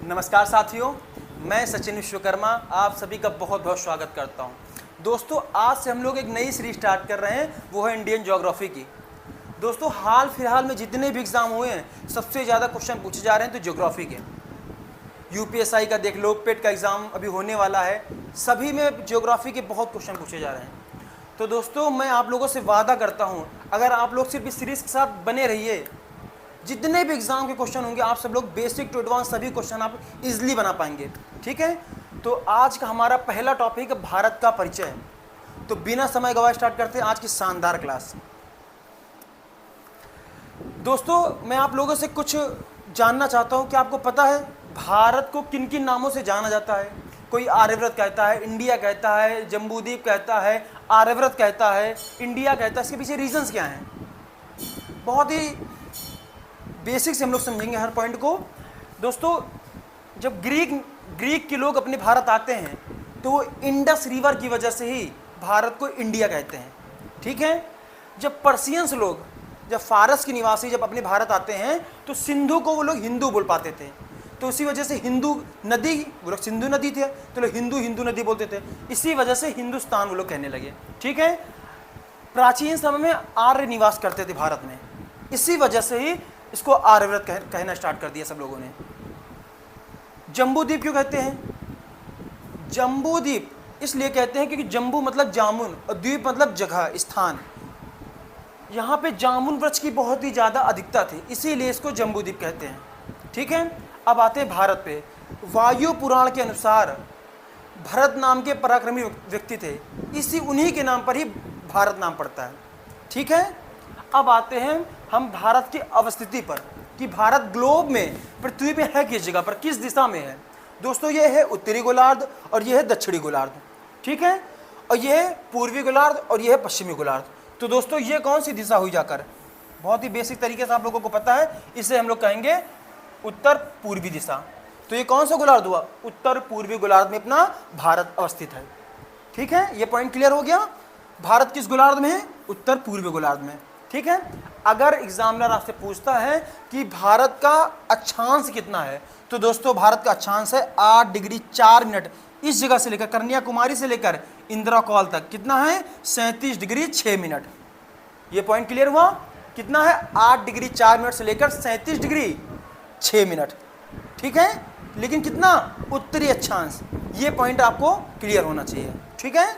नमस्कार साथियों, मैं सचिन विश्वकर्मा आप सभी का बहुत बहुत स्वागत करता हूं। दोस्तों, आज से हम लोग एक नई सीरीज स्टार्ट कर रहे हैं, वो है इंडियन ज्योग्राफी की। दोस्तों, हाल फिलहाल में जितने भी एग्ज़ाम हुए हैं सबसे ज़्यादा क्वेश्चन पूछे जा रहे हैं तो ज्योग्राफी के। यूपीएसआई का देख लो, पेट का एग्ज़ाम अभी होने वाला है, सभी में ज्योग्राफी के बहुत क्वेश्चन पूछे जा रहे हैं। तो दोस्तों, मैं आप लोगों से वादा करता हूँ, अगर आप लोग सिर्फ इस सीरीज़ के साथ बने रहिए, जितने भी एग्जाम के क्वेश्चन होंगे आप सब लोग बेसिक टू एडवांस सभी क्वेश्चन आप इजीली बना पाएंगे। ठीक है, तो आज का हमारा पहला टॉपिक है भारत का परिचय। तो बिना समय गवाए स्टार्ट करते हैं आज की शानदार क्लास। दोस्तों, मैं आप लोगों से कुछ जानना चाहता हूं कि आपको पता है भारत को किन किन नामों से जाना जाता है। कोई आर्यव्रत कहता है, इंडिया कहता है, जम्बूद्वीप कहता है, आर्यव्रत कहता है, इंडिया कहता है। इसके पीछे रीजंस क्या हैं? बहुत ही बेसिक से हम लोग समझेंगे हर पॉइंट को। दोस्तों, जब ग्रीक के लोग अपने भारत आते हैं तो वो इंडस रिवर की वजह से ही भारत को इंडिया कहते हैं। ठीक है, जब पर्शियंस लोग, जब फारस के निवासी जब अपने भारत आते हैं तो सिंधु को वो लोग हिंदू बोल पाते थे, तो इसी वजह से हिंदू नदी, वो लोग सिंधु नदी थे तो लोग हिंदू नदी बोलते थे, इसी वजह से हिंदुस्तान वो लोग कहने लगे। ठीक है, प्राचीन समय में आर्य निवास करते थे भारत में, इसी वजह से ही इसको आर्यव्रत कहना स्टार्ट कर दिया सब लोगों ने। जम्बूद्वीप क्यों कहते हैं? जम्बूद्वीप इसलिए कहते हैं क्योंकि जम्बू मतलब जामुन और द्वीप मतलब जगह, स्थान। यहाँ पे जामुन वृक्ष की बहुत ही ज़्यादा अधिकता थी, इसीलिए इसको जम्बूद्वीप कहते हैं। ठीक है, अब आते हैं भारत पे। वायु पुराण के अनुसार भरत नाम के पराक्रमी व्यक्ति थे, इसी उन्हीं के नाम पर ही भारत नाम पड़ता है। ठीक है, अब आते हैं हम भारत की अवस्थिति पर कि भारत ग्लोब में, पृथ्वी पे है किस जगह पर, किस दिशा में है। दोस्तों, ये है उत्तरी गोलार्ध और ये है दक्षिणी गोलार्ध। ठीक है, और ये है पूर्वी गोलार्ध और ये है पश्चिमी गोलार्ध। तो दोस्तों, ये कौन सी दिशा हुई जाकर? बहुत ही बेसिक तरीके से आप लोगों को पता है, इसे हम लोग कहेंगे उत्तर पूर्वी दिशा। तो ये कौन सा गोलार्ध हुआ? उत्तर पूर्वी गोलार्ध में अपना भारत अवस्थित है। ठीक है, ये पॉइंट क्लियर हो गया। भारत किस गोलार्ध में है? उत्तर पूर्वी गोलार्ध में। ठीक है, अगर एग्जामिनर आपसे पूछता है कि भारत का अक्षांश कितना है, तो दोस्तों भारत का अक्षांश है 8 डिग्री 4 मिनट। इस जगह से लेकर कन्याकुमारी से लेकर इंदिरा कॉल तक कितना है? 37 डिग्री 6 मिनट। ये पॉइंट क्लियर हुआ? कितना है? 8 डिग्री 4 मिनट से लेकर 37 डिग्री 6 मिनट। ठीक है, लेकिन कितना? उत्तरी अक्षांश। ये पॉइंट आपको क्लियर होना चाहिए। ठीक है,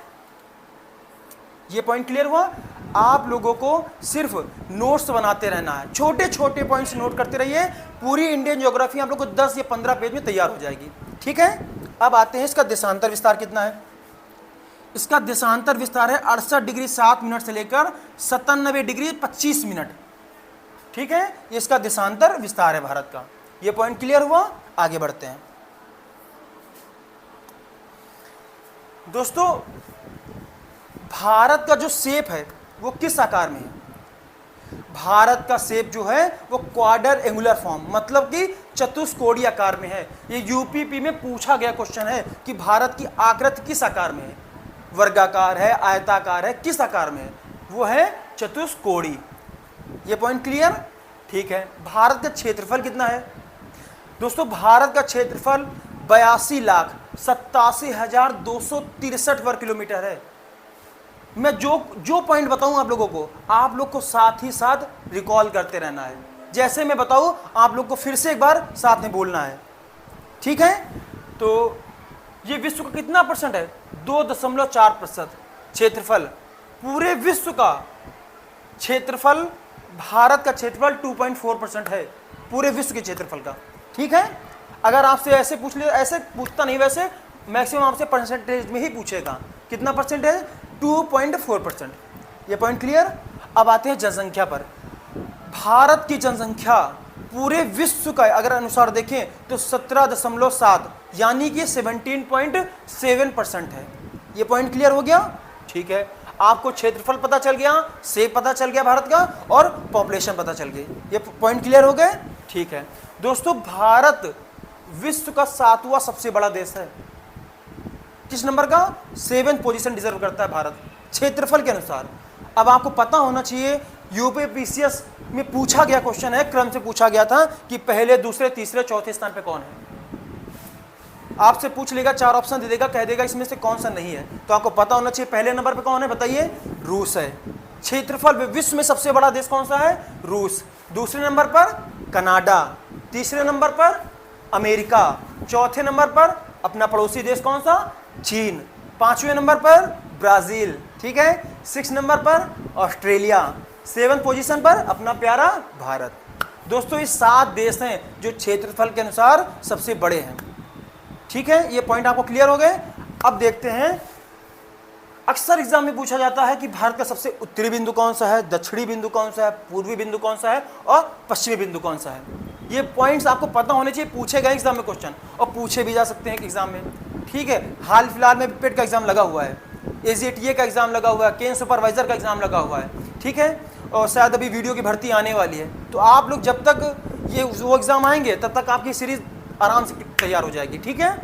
ये पॉइंट क्लियर हुआ। आप लोगों को सिर्फ नोट्स बनाते रहना है, छोटे छोटे पॉइंट्स नोट करते रहिए। पूरी इंडियन ज्योग्राफी आप लोग को 10 या 15 पेज में तैयार हो जाएगी। ठीक है, अब आते हैं इसका देशांतर विस्तार कितना है। इसका देशांतर विस्तार है 68 डिग्री 7 मिनट से लेकर 97 डिग्री 25 मिनट। ठीक है, ये इसका देशांतर विस्तार है भारत का। ये पॉइंट क्लियर हुआ, आगे बढ़ते हैं। दोस्तों, भारत का जो शेप है वो किस आकार में है? भारत का शेप जो है वो क्वाड्र एंगुलर फॉर्म, मतलब कि चतुष्कोणीय आकार में है। ये यूपीपी में पूछा गया क्वेश्चन है कि भारत की आकृति किस आकार में है, वर्गाकार है, आयताकार है, किस आकार में है? वो है चतुष्कोणीय। ये पॉइंट क्लियर? ठीक है, भारत का क्षेत्रफल कितना है? दोस्तों, भारत का क्षेत्रफल 82,87,263 वर्ग किलोमीटर है। मैं जो पॉइंट बताऊं आप लोग को साथ ही साथ रिकॉल करते रहना है। जैसे मैं बताऊं आप लोग को फिर से एक बार साथ में बोलना है। ठीक है, तो ये विश्व का कितना परसेंट है? 2.4% क्षेत्रफल। पूरे विश्व का क्षेत्रफल, भारत का क्षेत्रफल 2.4% है पूरे विश्व के क्षेत्रफल का। ठीक है, अगर आपसे ऐसे पूछ ले, ऐसे पूछता नहीं, वैसे मैक्सिमम आपसे परसेंटेज में ही पूछेगा। कितना परसेंट है? 2.4%। ये पॉइंट क्लियर। अब आते हैं जनसंख्या पर। भारत की जनसंख्या पूरे विश्व का अगर अनुसार देखें तो 17.7 यानी कि 17.7% है। ये पॉइंट क्लियर हो गया? ठीक है, आपको क्षेत्रफल पता चल गया, शेप पता चल गया भारत का, और पॉपुलेशन पता चल गई। ये पॉइंट क्लियर हो गए? ठीक है दोस्तों, भारत विश्व का 7वां सबसे बड़ा देश है। किस नंबर का? 7th पोजीशन डिजर्व करता है भारत क्षेत्रफल के अनुसार। अब आपको पता होना चाहिए, यूपीपीसीएस में पूछा गया क्वेश्चन है, क्रम से पूछा गया था कि पहले, दूसरे, तीसरे, चौथे स्थान पे कौन है। आपसे पूछ लेगा, 4 ऑप्शन दे देगा, कह देगा इसमें से कौन सा नहीं है, तो आपको पता होना चाहिए पहले नंबर पे कौन है, बताइए, रूस है। क्षेत्रफल विश्व में सबसे बड़ा देश कौन सा है, रूस। दूसरे नंबर पर कनाडा, तीसरे नंबर पर अमेरिका, चौथे नंबर पर अपना पड़ोसी देश कौन सा, चीन, पांचवें नंबर पर ब्राजील, ठीक है, 6 नंबर पर ऑस्ट्रेलिया, 7 पोजीशन पर अपना प्यारा भारत। दोस्तों ये 7 देश हैं जो क्षेत्रफल के अनुसार सबसे बड़े हैं, ठीक है, ये पॉइंट आपको क्लियर हो गए। अब देखते हैं, अक्सर एग्जाम में पूछा जाता है कि भारत का सबसे उत्तरी बिंदु कौन सा है, दक्षिणी बिंदु कौन सा है, पूर्वी बिंदु कौन सा है और पश्चिमी बिंदु कौन सा है। ये पॉइंट्स आपको पता होने चाहिए, पूछे गए एग्जाम में क्वेश्चन, और पूछे भी जा सकते हैं एग्जाम में, ठीक है। हाल फिलहाल में पेट का एग्जाम लगा हुआ है, एजीटीए का एग्जाम लगा हुआ है, केन सुपरवाइजर का एग्जाम लगा हुआ है, ठीक है, और शायद अभी वीडियो की भर्ती आने वाली है। तो आप लोग जब तक ये वो एग्जाम आएंगे तब तक आपकी सीरीज आराम से तैयार हो जाएगी, ठीक है।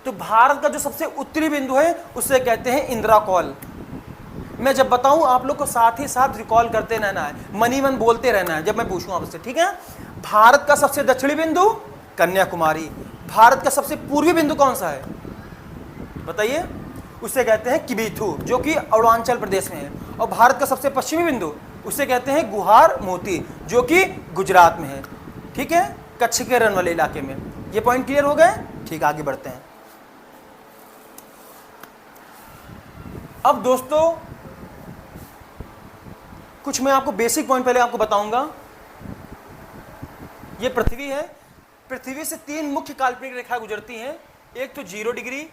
तो भारत का जो सबसे उत्तरी बिंदु है उसे कहते हैं इंदिरा कॉल। मैं जब बताऊं आप लोग को साथ ही साथ रिकॉल करते रहना है, मनी मन बोलते रहना है जब मैं पूछूं आपसे, ठीक है। भारत का सबसे दक्षिणी बिंदु कन्याकुमारी। भारत का सबसे पूर्वी बिंदु कौन सा है, बताइए, उसे कहते हैं किबिथु, जो कि अरुणाचल प्रदेश में है। और भारत का सबसे पश्चिमी बिंदु उसे कहते हैं गुहार मोती, जो कि गुजरात में है, ठीक है, कच्छ के रण वाले इलाके में। ये पॉइंट क्लियर हो गए, ठीक, आगे बढ़ते हैं। अब दोस्तों कुछ मैं आपको बेसिक पॉइंट पहले आपको बताऊंगा। ये पृथ्वी है, पृथ्वी से 3 मुख्य काल्पनिक रेखा गुजरती हैं। एक तो 0 डिग्री,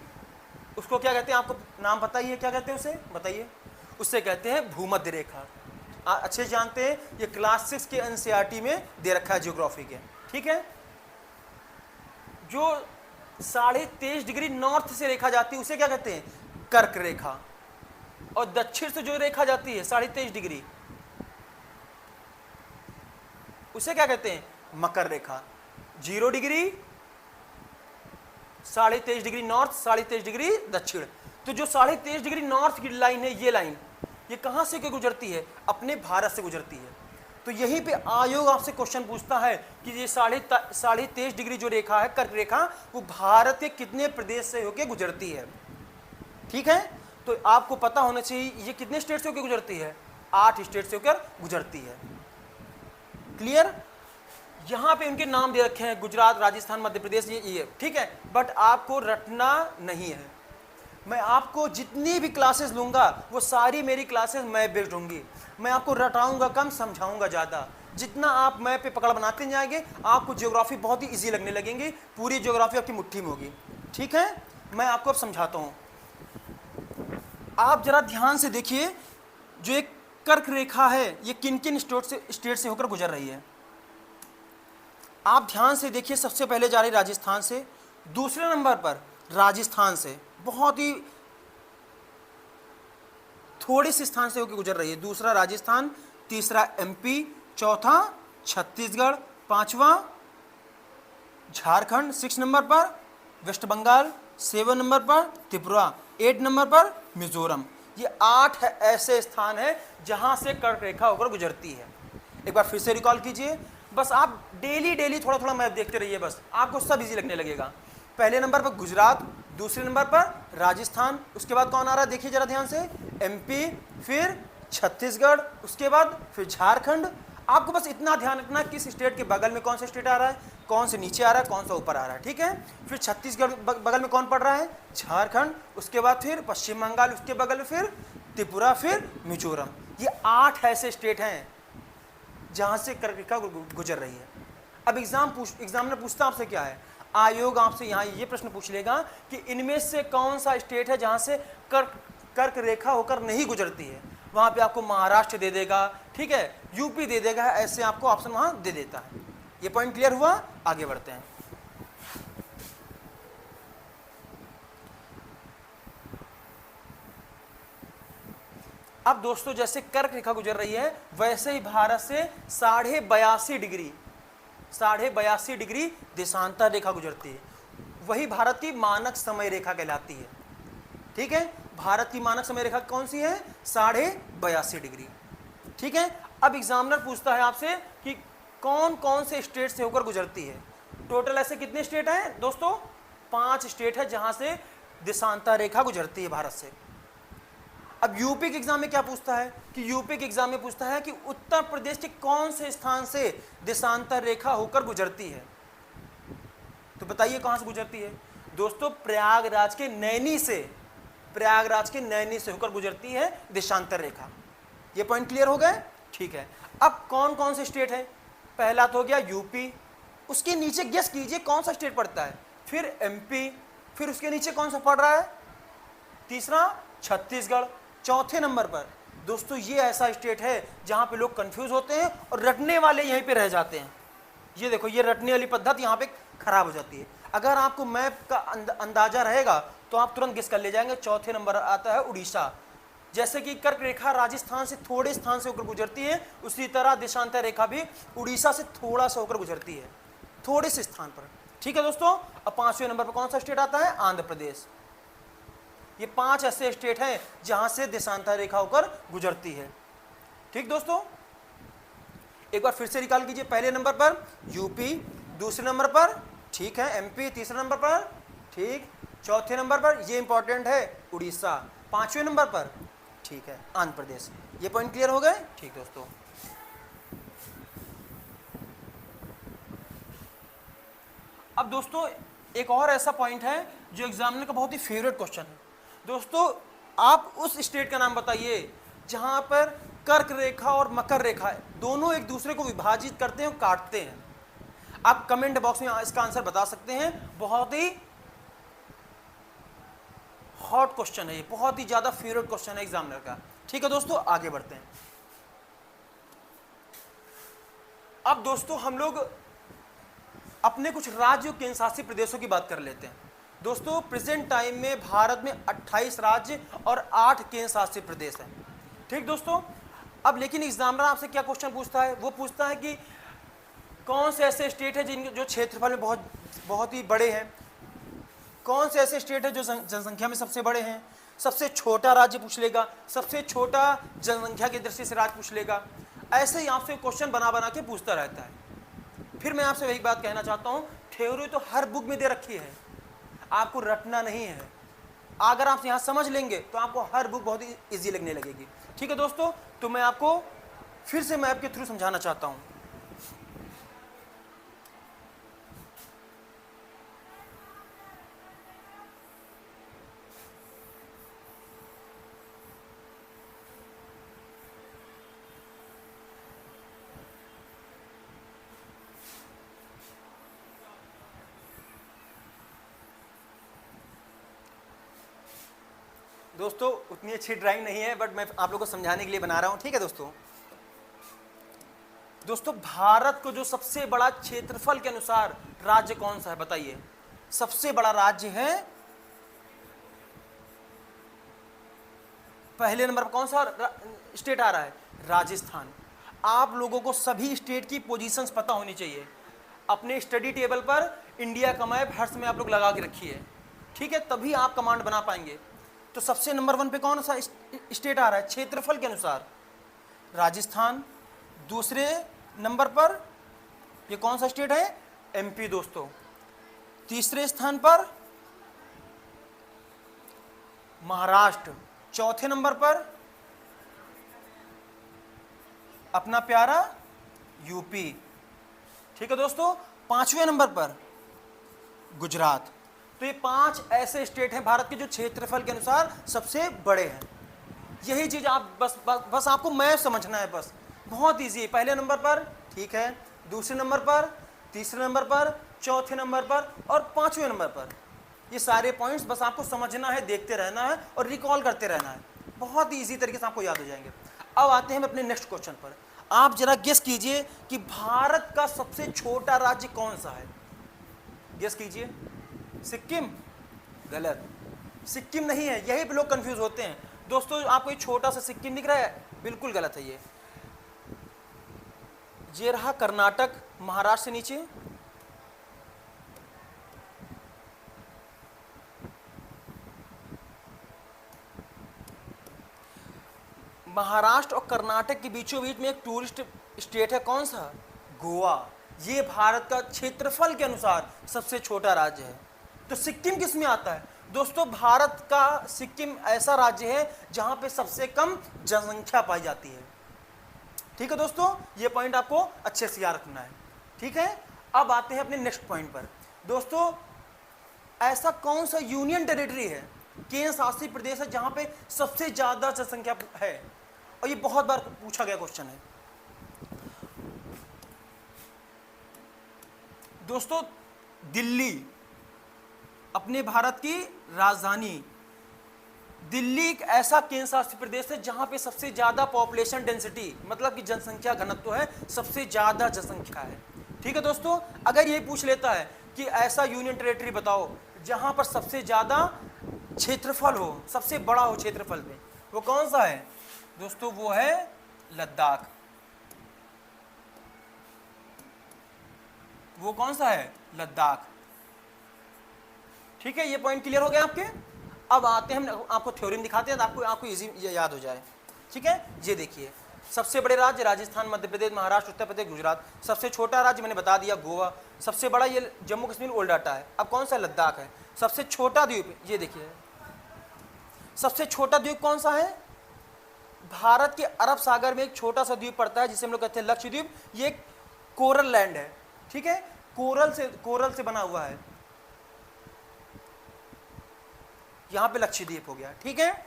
उसको क्या कहते हैं, आपको नाम पता ही है, क्या कहते हैं उसे, बताइए, उससे कहते हैं भूमध्य रेखा। अच्छे जानते हैं, ये क्लास 6 के एनसीईआरटी में दे रखा है ज्योग्राफी के, ठीक है। जो 23.5 डिग्री नॉर्थ से रेखा जाती है उसे क्या कहते हैं, कर्क रेखा। और दक्षिण से जो रेखा जाती है 23.5 डिग्री उसे क्या कहते हैं, मकर रेखा। 0 डिग्री, 23.5 डिग्री नॉर्थ, 23.5 डिग्री दक्षिण। तो जो 23.5 डिग्री नॉर्थ की लाइन है, ये लाइन ये कहां से गुजरती है, अपने भारत से गुजरती है। तो यहीं पे आयोग आपसे क्वेश्चन पूछता है कि ये 23.5 डिग्री जो रेखा है, कर्क रेखा, वो भारत के कितने प्रदेश से होकर गुजरती है, ठीक है। तो आपको पता होना चाहिए ये कितने स्टेट से होकर गुजरती है, 8 स्टेट से होकर गुजरती है, क्लियर। यहां पे उनके नाम दे रखे हैं, गुजरात, राजस्थान, मध्य प्रदेश, ये ठीक है, बट आपको रटना नहीं है। मैं आपको जितनी भी क्लासेस लूंगा वो सारी मेरी क्लासेस मैप बेस्ड होंगी। मैं आपको रटाऊंगा कम, समझाऊंगा ज़्यादा। जितना आप मैप पे पकड़ बनाते जाएंगे आपको ज्योग्राफी बहुत ही इजी लगने लगेंगी, पूरी ज्योग्राफी आपकी मुट्ठी में होगी, ठीक है। मैं आपको अब समझाता हूँ, आप जरा ध्यान से देखिए, जो एक कर्क रेखा है ये किन किन स्टेट से होकर गुजर रही है। आप ध्यान से देखिए, सबसे पहले जा रही राजस्थान से, दूसरे नंबर पर राजस्थान से, बहुत ही थोड़े से स्थान से होकर गुजर रही है। दूसरा राजस्थान, तीसरा एमपी, चौथा छत्तीसगढ़, पांचवा झारखंड, 6 नंबर पर वेस्ट बंगाल, 7 नंबर पर त्रिपुरा, 8 नंबर पर मिजोरम। ये 8 ऐसे स्थान हैं जहां से कर्क रेखा होकर गुजरती है। एक बार फिर से रिकॉल कीजिए, बस आप डेली थोड़ा थोड़ा मैप देखते रहिए, बस आपको सब इजी लगने लगेगा। पहले नंबर पर गुजरात, दूसरे नंबर पर राजस्थान, उसके बाद कौन आ रहा है देखिए जरा ध्यान से, एमपी, फिर छत्तीसगढ़, उसके बाद फिर झारखंड। आपको बस इतना ध्यान रखना किस स्टेट के बगल में कौन सा स्टेट आ रहा है, कौन से नीचे आ रहा है, कौन सा ऊपर आ रहा है, ठीक है। फिर छत्तीसगढ़ बगल में कौन पड़ रहा है, झारखंड, उसके बाद फिर पश्चिम बंगाल, उसके बगल में फिर त्रिपुरा, फिर मिजोरम। ये 8 ऐसे स्टेट हैं जहां से कर्क रेखा गुजर रही है। अब एग्जामिनर पूछता आपसे क्या है, आयोग आपसे यहाँ ये प्रश्न पूछ लेगा कि इनमें से कौन सा स्टेट है जहां से कर्क रेखा होकर नहीं गुजरती है। वहां पे आपको महाराष्ट्र दे देगा, ठीक है, यूपी दे देगा, ऐसे आपको ऑप्शन वहां दे देता है। ये पॉइंट क्लियर हुआ, आगे बढ़ते हैं। अब दोस्तों जैसे कर्क रेखा गुजर रही है वैसे ही भारत से 82.5 डिग्री देशांतर रेखा गुजरती है। वही भारत की मानक समय रेखा कहलाती है, ठीक है। भारत की मानक समय रेखा कौन सी है, 82.5 डिग्री, ठीक है। अब एग्जामिनर पूछता है आपसे कि कौन कौन से स्टेट से होकर गुजरती है। टोटल ऐसे कितने स्टेट हैं दोस्तों, 5 स्टेट है जहां से देशांतर रेखा गुजरती है भारत से। अब यूपी के एग्जाम में क्या पूछता है कि यूपी के एग्जाम में पूछता है कि उत्तर प्रदेश के कौन से स्थान से देशांतर रेखा होकर गुजरती है। तो बताइए कहां से गुजरती है दोस्तों? प्रयागराज के नैनी से, प्रयागराज के नैनी से होकर गुजरती है देशांतर रेखा। ये पॉइंट क्लियर हो गए? ठीक है। अब कौन कौन से स्टेट है? पहला तो हो गया यूपी, उसके नीचे गेस कीजिए कौन सा स्टेट पड़ता है, फिर एमपी, फिर उसके नीचे कौन सा पड़ रहा है? तीसरा छत्तीसगढ़, चौथे नंबर पर। दोस्तों ये ऐसा स्टेट है जहां पे लोग कंफ्यूज होते हैं और रटने वाले यहीं पे रह जाते हैं। ये देखो, ये रटने वाली पद्धति यहाँ पे खराब हो जाती है। अगर आपको मैप का अंदाजा रहेगा तो आप तुरंत गेस कर ले जाएंगे। चौथे नंबर आता है उड़ीसा। जैसे कि कर्क रेखा राजस्थान से थोड़े स्थान से होकर गुजरती है, उसी तरह देशांतर रेखा भी उड़ीसा से थोड़ा सा होकर गुजरती है, थोड़े से स्थान पर। ठीक है दोस्तों। अब 5वें नंबर पर कौन सा स्टेट आता है? आंध्र प्रदेश। ये 5 ऐसे स्टेट हैं जहां से देशांतर रेखा होकर गुजरती है। ठीक दोस्तों, एक बार फिर से रिकॉल कीजिए। पहले नंबर पर यूपी, दूसरे नंबर पर ठीक है एमपी, तीसरे नंबर पर ठीक, चौथे नंबर पर ये इंपॉर्टेंट है उड़ीसा, 5वें नंबर पर ठीक है आंध्र प्रदेश। ये पॉइंट क्लियर हो गए? ठीक दोस्तों। अब दोस्तों एक और ऐसा पॉइंट है जो एग्जामिनर का बहुत ही फेवरेट क्वेश्चन है। दोस्तों आप उस स्टेट का नाम बताइए जहां पर कर्क रेखा और मकर रेखा दोनों एक दूसरे को विभाजित करते हैं और काटते हैं। आप कमेंट बॉक्स में इसका आंसर बता सकते हैं। बहुत ही हॉट क्वेश्चन है ये, बहुत ही ज्यादा फेवरेट क्वेश्चन है एग्जामिनर का। ठीक है दोस्तों, आगे बढ़ते हैं। अब दोस्तों हम लोग अपने कुछ राज्य और केंद्र शासित प्रदेशों की बात कर लेते हैं। दोस्तों प्रेजेंट टाइम में भारत में 28 राज्य और 8 केंद्र शासित प्रदेश हैं। ठीक दोस्तों। अब लेकिन एग्जामिनर आपसे क्या क्वेश्चन पूछता है? वो पूछता है कि कौन से ऐसे स्टेट है जिनके जो क्षेत्रफल में बहुत ही बड़े हैं, कौन से ऐसे स्टेट है जो जनसंख्या में सबसे बड़े हैं, सबसे छोटा राज्य पूछ लेगा, सबसे छोटा जनसंख्या की दृष्टि से राज्य पूछ लेगा। ऐसे ही आपसे क्वेश्चन बना बना के पूछता रहता है। फिर मैं आपसे वही बात कहना चाहता हूँ, थ्योरी तो हर बुक में दे रखी है, आपको रटना नहीं है। अगर आप यहाँ समझ लेंगे तो आपको हर बुक बहुत ही ईजी लगने लगेगी। ठीक है दोस्तों, तो मैं आपको फिर से मैप के थ्रू समझाना चाहता हूँ। दोस्तों उतनी अच्छी ड्राइंग नहीं है, बट मैं आप लोगों को समझाने के लिए बना रहा हूं। ठीक है दोस्तों। दोस्तों भारत को जो सबसे बड़ा क्षेत्रफल के अनुसार राज्य कौन सा है बताइए? सबसे बड़ा राज्य है, पहले नंबर पर कौन सा स्टेट आ रहा है? राजस्थान। आप लोगों को सभी स्टेट की पोजीशंस पता होनी चाहिए। अपने स्टडी टेबल पर इंडिया का मैप हर समय आप लोग लगा के रखिए। ठीक है, तभी आप कमांड बना पाएंगे। तो सबसे नंबर 1 पे कौन सा स्टेट आ रहा है क्षेत्रफल के अनुसार? राजस्थान। दूसरे नंबर पर ये कौन सा स्टेट है? एमपी दोस्तों। तीसरे स्थान पर महाराष्ट्र। चौथे नंबर पर अपना प्यारा यूपी। ठीक है दोस्तों। 5वें नंबर पर गुजरात। तो ये 5 ऐसे स्टेट हैं भारत के जो क्षेत्रफल के अनुसार सबसे बड़े हैं। यही चीज आप बस आपको मैप समझना है, बस बहुत इजी है। पहले नंबर पर ठीक है, दूसरे नंबर पर, तीसरे नंबर पर, चौथे नंबर पर और 5वें नंबर पर। ये सारे पॉइंट्स बस आपको समझना है, देखते रहना है और रिकॉल करते रहना है। बहुत ही इजी तरीके से आपको याद हो जाएंगे। अब आते हैं हम अपने नेक्स्ट क्वेश्चन पर। आप जरा गेस कीजिए कि भारत का सबसे छोटा राज्य कौन सा है? गेस कीजिए। सिक्किम? गलत, सिक्किम नहीं है। यही पे लोग कंफ्यूज होते हैं। दोस्तों आपको ये छोटा सा सिक्किम दिख रहा है? बिल्कुल गलत है। ये रहा कर्नाटक, महाराष्ट्र से नीचे। महाराष्ट्र और कर्नाटक के बीचों बीच में एक टूरिस्ट स्टेट है, कौन सा? गोवा। ये भारत का क्षेत्रफल के अनुसार सबसे छोटा राज्य है। तो सिक्किम किस में आता है दोस्तों? भारत का सिक्किम ऐसा राज्य है जहां पे सबसे कम जनसंख्या पाई जाती है। ठीक है दोस्तों, ये पॉइंट आपको अच्छे से याद रखना है। ठीक है, अब आते हैं अपने नेक्स्ट पॉइंट पर। दोस्तों, ऐसा कौन सा यूनियन टेरिटरी है, केंद्र शासित प्रदेश है, जहां पे सबसे ज्यादा जनसंख्या है? और ये बहुत बार पूछा गया क्वेश्चन है दोस्तों। दिल्ली, अपने भारत की राजधानी दिल्ली एक ऐसा केंद्र शासित प्रदेश है जहां पे सबसे ज्यादा पॉपुलेशन डेंसिटी, मतलब कि जनसंख्या घनत्व है, सबसे ज्यादा जनसंख्या है। ठीक है दोस्तों, अगर ये पूछ लेता है कि ऐसा यूनियन टेरिटरी बताओ जहां पर सबसे ज्यादा क्षेत्रफल हो, सबसे बड़ा हो क्षेत्रफल में, वो कौन सा है दोस्तों? वो है लद्दाख। वो कौन सा है? लद्दाख। ठीक है, ये पॉइंट क्लियर हो गया आपके। अब आते हैं, हम आपको थ्योरम दिखाते हैं, आपको इजी याद हो जाए। ठीक है, ये देखिए, सबसे बड़े राज्य राजस्थान, मध्य प्रदेश, महाराष्ट्र, उत्तर प्रदेश, गुजरात। सबसे छोटा राज्य मैंने बता दिया गोवा। सबसे बड़ा ये जम्मू कश्मीर ओल्ड डाटा है। अब कौन सा? लद्दाख है। सबसे छोटा द्वीप ये देखिए, सबसे छोटा द्वीप कौन सा है? भारत के अरब सागर में एक छोटा सा द्वीप पड़ता है जिसे हम लोग कहते हैं लक्षद्वीप। ये कोरल लैंड है। ठीक है, कोरल से बना हुआ है। यहां पे लक्षद्वीप हो गया। ठीक है,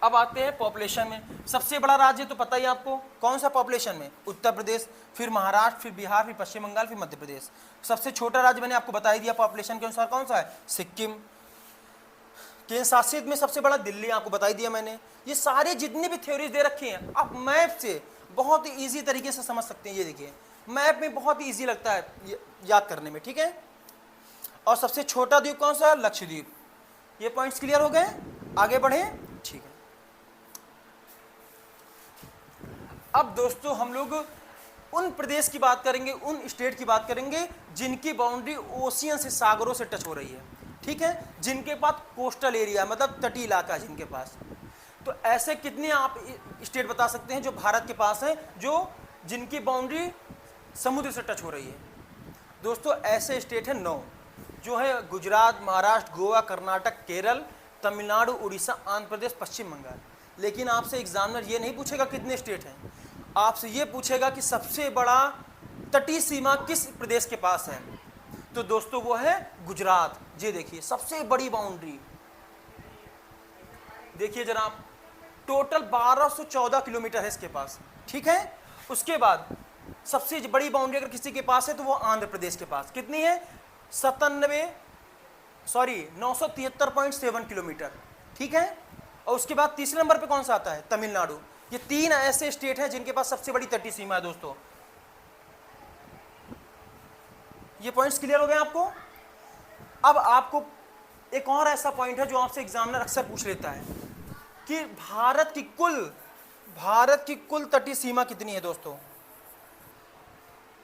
अब आते हैं पॉपुलेशन में। सबसे बड़ा राज्य तो पता ही आपको, कौन सा पॉपुलेशन में? उत्तर प्रदेश, फिर महाराष्ट्र, फिर बिहार, फिर पश्चिम बंगाल, फिर मध्य प्रदेश। सबसे छोटा राज्य मैंने आपको बता ही दिया पॉपुलेशन के अनुसार, कौन सा है? सिक्किम। केंद्र शासित में सबसे बड़ा दिल्ली, आपको बता ही दिया मैंने। ये सारे जितने भी थ्योरीज दे रखे हैं आप मैप से बहुत ही ईजी तरीके से समझ सकते हैं। ये देखिए, मैप में बहुत ही ईजी लगता है याद करने में। ठीक है, और सबसे छोटा द्वीप कौन सा है? लक्षद्वीप। ये पॉइंट्स क्लियर हो गए, आगे बढ़े। ठीक है, अब दोस्तों हम लोग उन प्रदेश की बात करेंगे, उन स्टेट की बात करेंगे जिनकी बाउंड्री ओशियन से, सागरों से टच हो रही है। ठीक है, जिनके पास कोस्टल एरिया, मतलब तटीय इलाका है जिनके पास। तो ऐसे कितने आप स्टेट बता सकते हैं जो भारत के पास है, जो जिनकी बाउंड्री समुद्र से टच हो रही है? दोस्तों ऐसे स्टेट है 9, जो है गुजरात, महाराष्ट्र, गोवा, कर्नाटक, केरल, तमिलनाडु, उड़ीसा, आंध्र प्रदेश, पश्चिम बंगाल। लेकिन आपसे एग्जामिनर ये नहीं पूछेगा कितने स्टेट हैं, आपसे ये पूछेगा कि सबसे बड़ा तटीय सीमा किस प्रदेश के पास है। तो दोस्तों वो है गुजरात। ये देखिए, सबसे बड़ी बाउंड्री देखिए जनाब, टोटल 1214 किलोमीटर है इसके पास। ठीक है, उसके बाद सबसे बड़ी बाउंड्री अगर किसी के पास है तो वो आंध्र प्रदेश के पास। कितनी है? 973.7 किलोमीटर। ठीक है, और उसके बाद तीसरे नंबर पे कौन सा आता है? तमिलनाडु। ये 3 ऐसे स्टेट हैं जिनके पास सबसे बड़ी तटीय सीमा है दोस्तों। ये पॉइंट्स क्लियर हो गए आपको। अब आपको एक और ऐसा पॉइंट है जो आपसे एग्जामिनर अक्सर पूछ लेता है कि भारत की कुल तटीय सीमा कितनी है दोस्तों?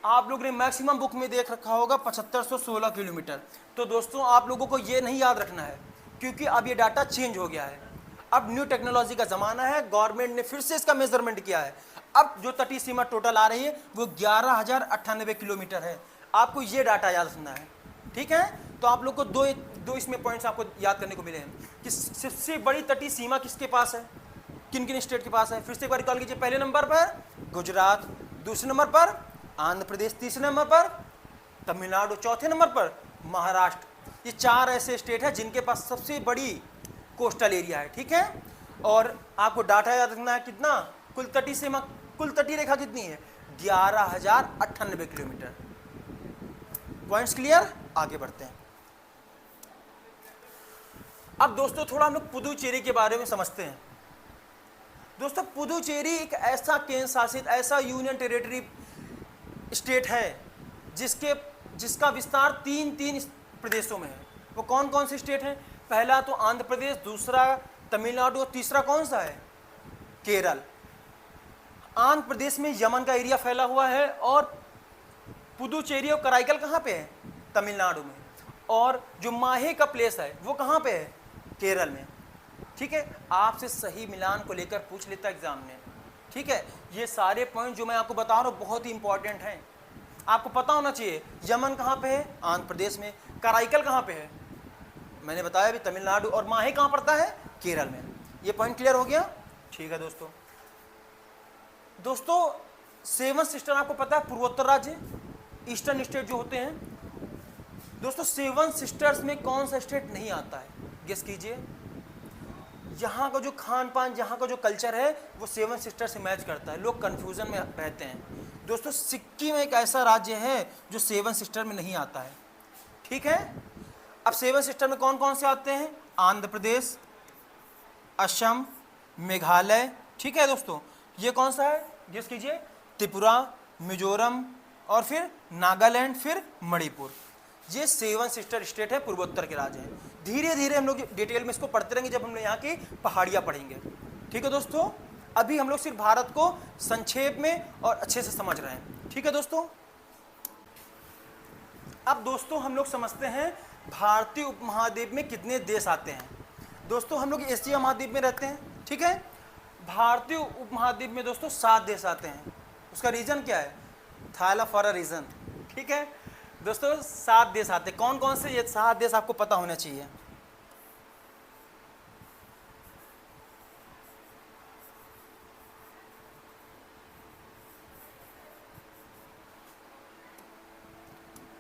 आप लोग ने मैक्सिमम बुक में देख रखा होगा 7516 किलोमीटर। तो दोस्तों आप लोगों को ये नहीं याद रखना है, क्योंकि अब ये डाटा चेंज हो गया है। अब न्यू टेक्नोलॉजी का ज़माना है, गवर्नमेंट ने फिर से इसका मेजरमेंट किया है। अब जो तटीय सीमा टोटल आ रही है वो 11,098 किलोमीटर है। आपको ये डाटा याद रखना है। ठीक है, तो आप लोग को दो इसमें पॉइंट्स आपको याद करने को मिले हैं कि सबसे बड़ी तटीय सीमा किसके पास है, किन किन स्टेट के पास है। फिर से एक बार रिकॉल कीजिए, पहले नंबर पर गुजरात, दूसरे नंबर पर आंध्र प्रदेश, तीसरे नंबर पर तमिलनाडु, चौथे नंबर पर महाराष्ट्र। ये 4 ऐसे स्टेट हैं जिनके पास सबसे बड़ी कोस्टल एरिया है। ठीक है, और आपको डाटा याद रखना है कितना, कुल तटीय सीमा, कुल तटीय रेखा कितनी है? 11,098 किलोमीटर। पॉइंट्स क्लियर, आगे बढ़ते हैं। अब दोस्तों थोड़ा हम लोग पुदुचेरी के बारे में समझते हैं। दोस्तों पुदुचेरी एक ऐसा केंद्र शासित, ऐसा यूनियन टेरिटरी स्टेट है जिसका विस्तार 3 प्रदेशों में है। वो कौन कौन से स्टेट हैं? पहला तो आंध्र प्रदेश, दूसरा तमिलनाडु और तीसरा कौन सा है? केरल। आंध्र प्रदेश में यमन का एरिया फैला हुआ है और पुदुचेरी और कराईकल कहाँ पे है? तमिलनाडु में। और जो माहे का प्लेस है वो कहाँ पे है? केरल में। ठीक है, आपसे सही मिलान को लेकर पूछ लेता एग्जाम में। ठीक है, ये सारे पॉइंट जो मैं आपको बता रहा हूँ बहुत ही इंपॉर्टेंट हैं। आपको पता होना चाहिए यमन कहाँ पे है, आंध्र प्रदेश में। कराईकल कहाँ पे है, मैंने बताया अभी तमिलनाडु। और माहे कहाँ पड़ता है, केरल में। ये पॉइंट क्लियर हो गया, ठीक है दोस्तों। दोस्तों सेवन सिस्टर आपको पता है पूर्वोत्तर राज्य, ईस्टर्न स्टेट जो होते हैं। दोस्तों सेवन सिस्टर्स में कौन सा स्टेट नहीं आता है, गेस कीजिए। यहाँ का जो खान पान, यहाँ का जो कल्चर है वो सेवन सिस्टर से मैच करता है, लोग कंफ्यूजन में रहते हैं। दोस्तों सिक्किम एक ऐसा राज्य है जो सेवन सिस्टर में नहीं आता है, ठीक है। अब सेवन सिस्टर में कौन कौन से आते हैं, आंध्र प्रदेश, असम, मेघालय, ठीक है दोस्तों। ये कौन सा है, गेस कीजिए, त्रिपुरा, मिजोरम और फिर नागालैंड, फिर मणिपुर। ये सेवन सिस्टर स्टेट है, पूर्वोत्तर के राज्य हैं। धीरे धीरे हम लोग डिटेल में इसको पढ़ते रहेंगे जब हम लोग यहाँ की पहाड़ियाँ पढ़ेंगे, ठीक है दोस्तों। अभी हम लोग सिर्फ भारत को संक्षेप में और अच्छे से समझ रहे हैं, ठीक है दोस्तों। अब दोस्तों हम लोग समझते हैं भारतीय उपमहाद्वीप में कितने देश आते हैं। दोस्तों हम लोग एशिया महाद्वीप में रहते हैं, ठीक है। भारतीय उपमहाद्वीप में दोस्तों 7 देश आते हैं। उसका रीजन क्या है, थाईलैंड फॉर अ रीजन, ठीक है दोस्तों। 7 देश आते हैं, कौन कौन से, ये 7 देश आपको पता होना चाहिए।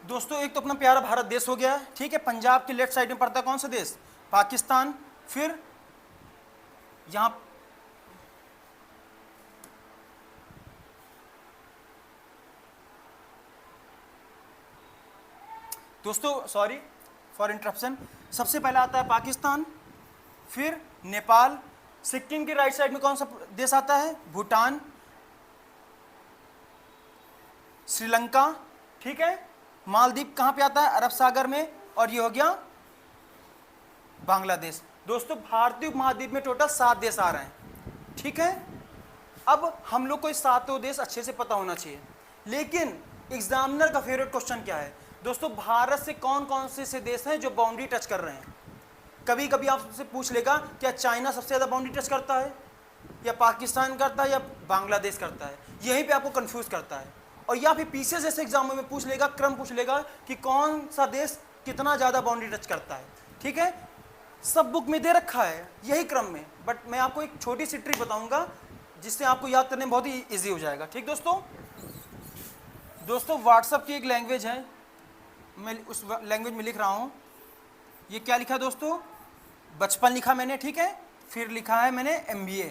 दोस्तों एक तो अपना प्यारा भारत देश हो गया, ठीक है। पंजाब के लेफ्ट साइड में पड़ता है कौन सा देश, पाकिस्तान। फिर यहां दोस्तों सॉरी फॉर इंटरप्शन, सबसे पहला आता है पाकिस्तान, फिर नेपाल। सिक्किम के राइट साइड में कौन सा देश आता है, भूटान, श्रीलंका, ठीक है। मालदीव कहाँ पे आता है, अरब सागर में। और ये हो गया बांग्लादेश। दोस्तों भारतीय उपमहाद्वीप में टोटल 7 देश आ रहे हैं, ठीक है। अब हम लोग को इस 7 देश अच्छे से पता होना चाहिए, लेकिन एग्जामिनर का फेवरेट क्वेश्चन क्या है दोस्तों, भारत से कौन कौन से देश हैं जो बाउंड्री टच कर रहे हैं। कभी कभी आपसे पूछ लेगा क्या चाइना सबसे ज़्यादा बाउंड्री टच करता है, या पाकिस्तान करता है, या बांग्लादेश करता है। यहीं पे आपको कंफ्यूज करता है। और या फिर पीछे जैसे एग्जाम में पूछ लेगा, क्रम पूछ लेगा कि कौन सा देश कितना ज़्यादा बाउंड्री टच करता है, ठीक है। सब बुक में दे रखा है यही क्रम में, बट मैं आपको एक छोटी सी ट्रिक बताऊंगा जिससे आपको याद करने में बहुत ही ईजी हो जाएगा, ठीक दोस्तों। दोस्तों व्हाट्सएप की एक लैंग्वेज है, मैं उस लैंग्वेज में लिख रहा हूँ। ये क्या लिखा दोस्तों, बचपन लिखा मैंने, ठीक है। फिर लिखा है मैंने MBA,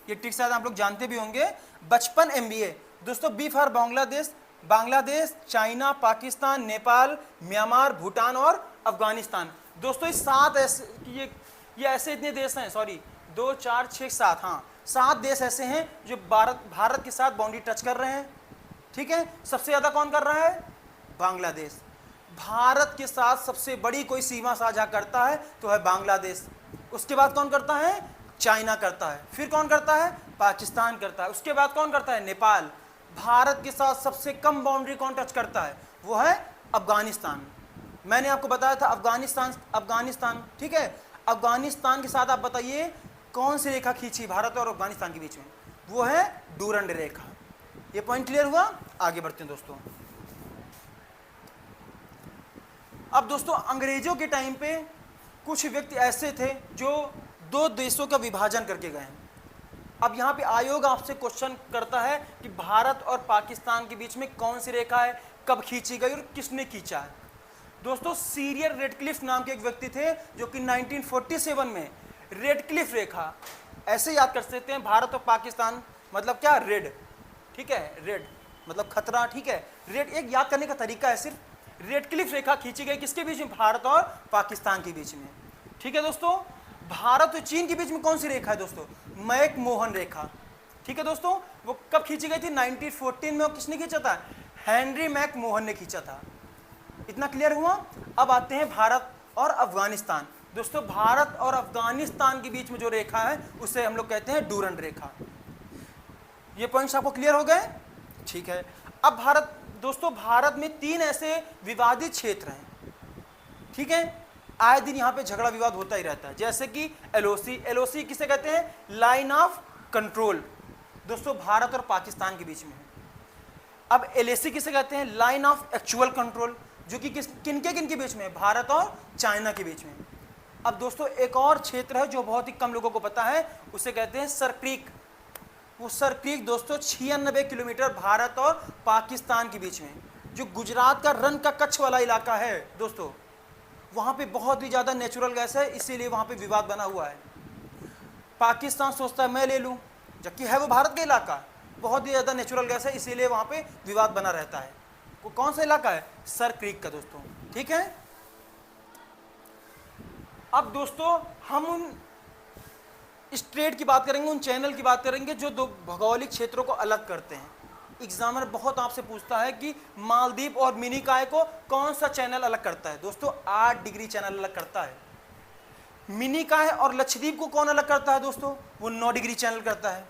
ये ट्रिक शायद आप लोग जानते भी होंगे, बचपन MBA। दोस्तों B for Bangladesh, Bangladesh, China, Pakistan, Nepal, Myanmar, Bhutan और अफगानिस्तान। दोस्तों ये 7 ऐसे, ये ऐसे इतने देश हैं, सॉरी 2 4 6 7, हाँ 7 देश ऐसे हैं जो भारत के साथ बाउंड्री टच कर रहे हैं, ठीक है। सबसे ज़्यादा कौन कर रहा है, बांग्लादेश। भारत के साथ सबसे बड़ी कोई सीमा साझा करता है तो है बांग्लादेश। उसके बाद कौन करता है, चाइना करता है। फिर कौन करता है, पाकिस्तान करता है। उसके बाद कौन करता है, नेपाल। भारत के साथ सबसे कम बाउंड्री कौन टच करता है, वो है अफगानिस्तान। मैंने आपको बताया था अफगानिस्तान, ठीक है। अफगानिस्तान के साथ आप बताइए कौन सी रेखा खींची भारत और अफगानिस्तान के बीच में, वो है डूरंड रेखा। ये पॉइंट क्लियर हुआ, आगे बढ़ते हैं दोस्तों। अब दोस्तों अंग्रेजों के टाइम पे कुछ व्यक्ति ऐसे थे जो 2 देशों का विभाजन करके गए हैं। अब यहाँ पे आयोग आपसे क्वेश्चन करता है कि भारत और पाकिस्तान के बीच में कौन सी रेखा है, कब खींची गई और किसने खींचा है। दोस्तों सीरियल रेडक्लिफ नाम के एक व्यक्ति थे जो कि 1947 में रेडक्लिफ रेखा, ऐसे याद कर सकते हैं, भारत और पाकिस्तान मतलब क्या, रेड, ठीक है, रेड मतलब खतरा, ठीक है। रेड एक याद करने का तरीका है सिर्फ। रेडक्लिफ रेखा खींची गई किसके बीच में, भारत और पाकिस्तान के बीच में, ठीक है दोस्तों। भारत और चीन के बीच में कौन सी रेखा है दोस्तों, मैक-मोहन रेखा, ठीक है दोस्तों। वो कब खींची गई थी, 1914 में। और किसने खींचा था, हेनरी मैक-मोहन ने खींचा था। इतना क्लियर हुआ। अब आते हैं भारत और अफगानिस्तान। दोस्तों भारत और अफगानिस्तान के बीच में जो रेखा है उसे हम लोग कहते हैं डूरंड रेखा। ये पॉइंट्स आपको क्लियर हो गए, ठीक है। अब भारत, दोस्तों भारत में 3 ऐसे विवादित क्षेत्र हैं, ठीक है। आए दिन यहाँ पे झगड़ा विवाद होता ही रहता है, जैसे कि LOC किसे कहते हैं, लाइन ऑफ कंट्रोल। दोस्तों भारत और पाकिस्तान के बीच में है। अब LAC किसे कहते हैं? लाइन ऑफ एक्चुअल कंट्रोल, जो कि किन के बीच में है? भारत और चाइना के बीच में। अब दोस्तों एक और क्षेत्र है जो बहुत ही कम लोगों को पता है, उसे कहते हैं सर क्रीक। वो सर क्रीक दोस्तों 96 किलोमीटर भारत और पाकिस्तान के बीच में, जो गुजरात का रन का कच्छ वाला इलाका है दोस्तों, वहाँ पे बहुत ही ज़्यादा नेचुरल गैस है, इसीलिए वहाँ पे विवाद बना हुआ है। पाकिस्तान सोचता है मैं ले लूँ, जबकि है वो भारत का इलाका, बहुत ही ज़्यादा नेचुरल गैस है, इसीलिए वहाँ पे विवाद बना रहता है। वो कौन सा इलाका है? सर क्रीक का दोस्तों, ठीक है। अब दोस्तों हम उन स्ट्रेट की बात करेंगे, उन चैनल की बात करेंगे जो दो भौगोलिक क्षेत्रों को अलग करते हैं। एग्जामिनर बहुत आपसे पूछता है कि मालदीव और मिनिकॉय को कौन सा चैनल अलग करता है? दोस्तों 8 डिग्री चैनल अलग करता है। मिनिकॉय और लक्षद्वीप को कौन अलग करता है दोस्तों? वो 9 डिग्री चैनल करता है,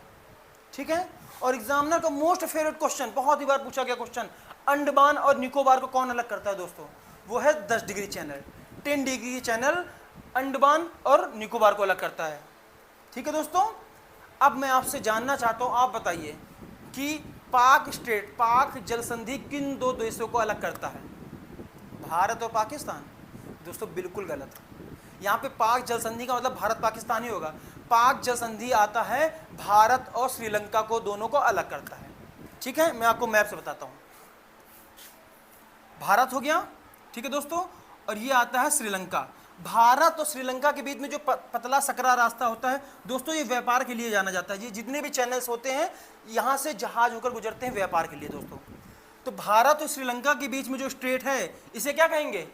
ठीक है। और एग्जामिनर का मोस्ट फेवरेट क्वेश्चन, बहुत ही बार पूछा गया क्वेश्चन, अंडमान और निकोबार को कौन अलग करता है दोस्तों? वो है 10 degree channel. 10 degree channel Andaman और निकोबार को अलग करता है, ठीक है दोस्तों। अब मैं आपसे जानना चाहता हूँ, आप बताइए कि पाक जल संधि किन दो देशों को अलग करता है? भारत और पाकिस्तान? दोस्तों बिल्कुल गलत। यहाँ पे पाक जल संधि का मतलब भारत पाकिस्तान ही होगा। पाक जल संधि आता है भारत और श्रीलंका को, दोनों को अलग करता है, ठीक है। मैं आपको मैप से बताता हूँ। भारत हो गया, ठीक है दोस्तों, और ये आता है श्रीलंका। भारत और श्रीलंका के बीच में जो पतला सकरा रास्ता होता है दोस्तों, ये व्यापार के लिए जाना जाता है। ये जितने भी चैनल्स होते हैं यहाँ से जहाज होकर गुजरते हैं व्यापार के लिए दोस्तों। तो भारत और श्रीलंका के बीच में जो स्ट्रेट है, इसे क्या कहेंगे?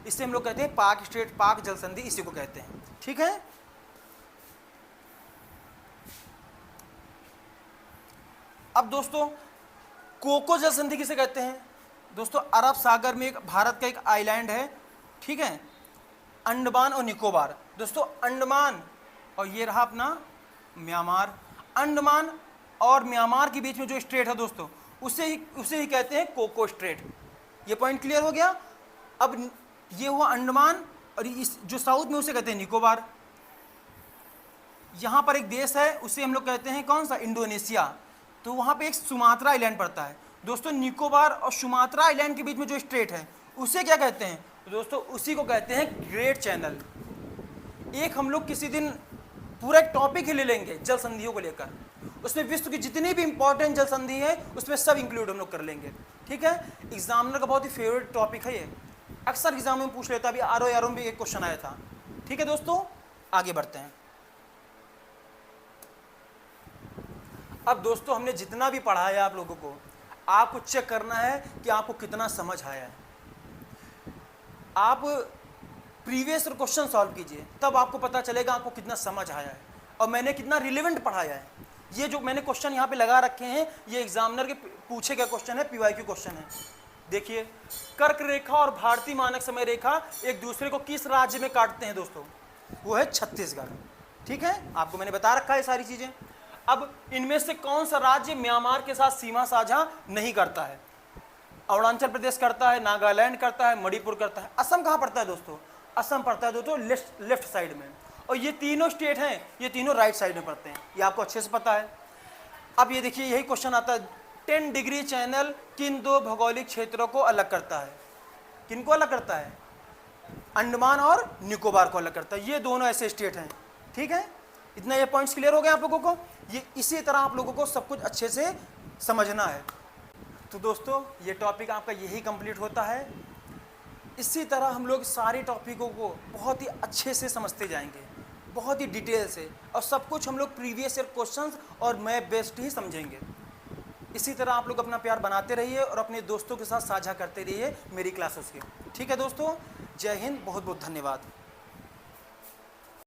इसे हम लोग कहते हैं पाक स्ट्रेट, पाक जल संधि, इसी को कहते हैं, ठीक है। अब दोस्तों कोको जल संधि किसे कहते हैं? दोस्तों अरब सागर में एक भारत का एक आइलैंड है, ठीक है, अंडमान और निकोबार। दोस्तों अंडमान और ये रहा अपना म्यांमार। अंडमान और म्यांमार के बीच में जो स्ट्रेट है दोस्तों, उसे ही कहते हैं कोको स्ट्रेट। ये पॉइंट क्लियर हो गया। अब ये हुआ अंडमान, और इस जो साउथ में उसे कहते हैं निकोबार। यहाँ पर एक देश है, उसे हम लोग कहते हैं कौन सा? इंडोनेशिया। तो वहाँ पे एक सुमात्रा आइलैंड पड़ता है दोस्तों। निकोबार और सुमात्रा आइलैंड के बीच में जो स्ट्रेट है उसे क्या कहते हैं दोस्तों? उसी को कहते हैं ग्रेट चैनल। एक हम लोग किसी दिन पूरा एक टॉपिक ही ले लेंगे जल संधियों को लेकर, उसमें विश्व की जितनी भी इंपॉर्टेंट जल संधि है उसमें सब इंक्लूड हम लोग कर लेंगे, ठीक है। एग्जामिनर का बहुत ही फेवरेट टॉपिक है ये, अक्सर एग्जाम में पूछ लेता। अभी RO में एक क्वेश्चन आया था, ठीक है दोस्तों। आगे बढ़ते हैं। अब दोस्तों हमने जितना भी पढ़ाया आप लोगों को, आपको चेक करना है कि आपको कितना समझ आया है। आप प्रीवियस क्वेश्चन सॉल्व कीजिए, तब आपको पता चलेगा आपको कितना समझ आया है और मैंने कितना रिलेवेंट पढ़ाया है। ये जो मैंने क्वेश्चन यहाँ पे लगा रखे हैं, ये एग्जामिनर के पूछे गए क्वेश्चन है, PYQ क्वेश्चन है। देखिए, कर्क रेखा और भारतीय मानक समय रेखा एक दूसरे को किस राज्य में काटते हैं दोस्तों? वो है छत्तीसगढ़, ठीक है। आपको मैंने बता रखा है सारी चीजें। अब इनमें से कौन सा राज्य म्यांमार के साथ सीमा साझा नहीं करता है? अरुणाचल प्रदेश करता है, नागालैंड करता है, मणिपुर करता है। असम कहाँ पड़ता है दोस्तों? असम पड़ता है दोस्तों लेफ्ट साइड में, और ये तीनों स्टेट हैं, ये तीनों राइट साइड में पड़ते हैं, ये आपको अच्छे से पता है। अब ये देखिए, यही क्वेश्चन आता है, 10 डिग्री चैनल किन दो भौगोलिक क्षेत्रों को अलग करता है? किनको अलग करता है? अंडमान और निकोबार को अलग करता है। ये दोनों ऐसे स्टेट हैं, ठीक है। इतना ये पॉइंट्स क्लियर हो गए आप लोगों को। ये इसी तरह आप लोगों को सब कुछ अच्छे से समझना है। तो दोस्तों ये टॉपिक आपका यही कंप्लीट होता है। इसी तरह हम लोग सारे टॉपिकों को बहुत ही अच्छे से समझते जाएंगे, बहुत ही डिटेल से, और सब कुछ हम लोग प्रीवियस ईयर क्वेश्चंस और मैप बेस्ड ही समझेंगे। इसी तरह आप लोग अपना प्यार बनाते रहिए और अपने दोस्तों के साथ साझा करते रहिए मेरी क्लासेस के, ठीक है दोस्तों। जय हिंद, बहुत बहुत धन्यवाद।